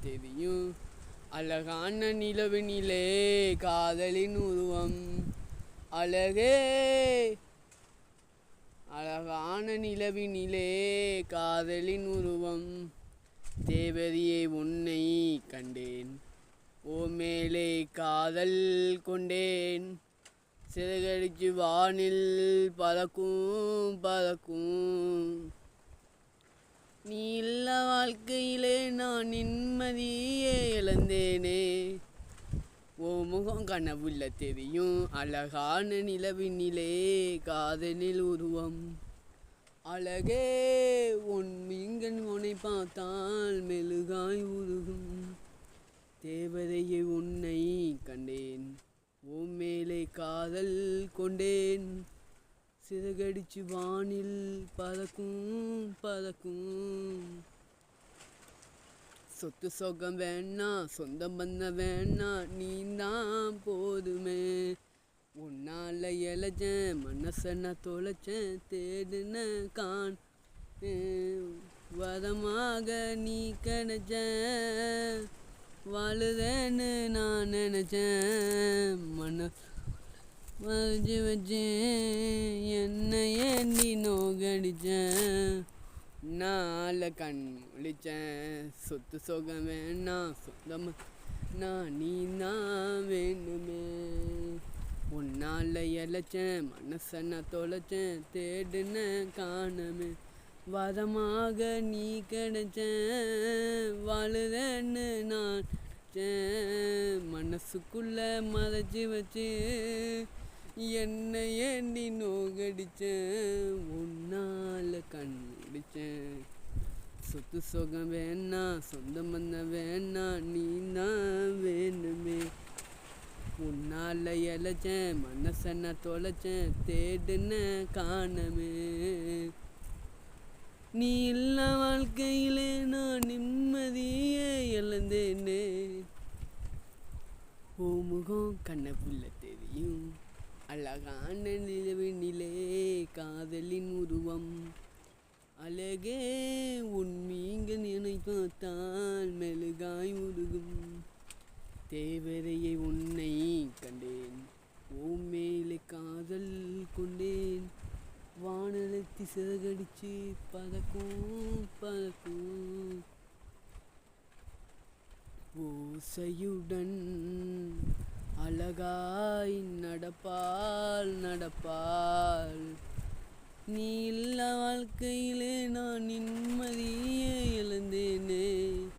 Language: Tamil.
தெரியும். அழகான நிலவினிலே காதலின் உருவம். அழகே அழகான நிலவினிலே காதலின் உருவம். தேவதையே உன்னை கண்டேன், ஓ மேலே காதல் கொண்டேன். சிறகடிச்சு வானில் பறக்கும் பறக்கும். நீ இல்ல வாழ்க்கையிலே நான் நிம்மதியே இழந்தேனே. ஓ முகம் கனவுள்ள தெரியும். அழகான நிலவினிலே காதலில் உருவம். அழகே உன் மீன்கள் உன்னை பார்த்தால் மெழுகாய் உருகும். தேவதையை உன்னை கண்டேன், ஓ மேலே காதல் கொண்டேன். சிறகடிச்சு வானில் பறக்கும் பறக்கும். சொத்து சொகம் வேணா, சொந்தம் பண்ண வேணா, நீந்தான் போதுமே. உன்னால இழைச்சேன், மனசை நான் தொலைச்சேன், தேடுன கான் வதமாக நீ கிடைச்ச. வாழுதேன்னு நான் நினைச்சேன், மறைச்சு வச்சேன், என்னையே நீ நோகடிச்சேன். நாள கண் முழிச்சேன், சொத்து சொகம் வேணாம், சொந்தம் நான் நீ தான் வேணுமே. உன்னால இழைச்சேன், மனசை நான் தொலைச்சேன், தேடுன காணமே. வதமாக நீ கிடைச்சேன், வாழுதேன்னு நான் மனசுக்குள்ள மறைச்சி வச்சு என்னையே நீ நோகடிச்சேன். உன்னால கண் முடிச்சேன். சொத்து சொகம் வேணா, சொந்தம் பண்ண வேணா, நீ தான் வேணுமே. உன்னால இழைச்சேன், மனசை நான் தொலைச்சேன், தேடுன காணமே. நீ இல்ல வாழ்க்கையிலே நான் நிம்மதியே இழந்தேனே. ஓ முகம் கனவுள்ள தெரியும். அழகான நிலவினிலே காதலின் உருவம். அழகே உன் மீன்கள் என்னை பார்த்தால் மெழுகாய் உருகும். தேவதையை உன்னை கண்டேன், ஓ மேலே காதல் கொண்டேன். வானலத்தி சிறகடிச்சு பறக்கும் பறக்கும். ஓசையுடன் அழகாய் நடப்பாள் நடப்பாள். நீ இல்ல வாழ்க்கையிலே நான் நிம்மதியே இழந்தேனே.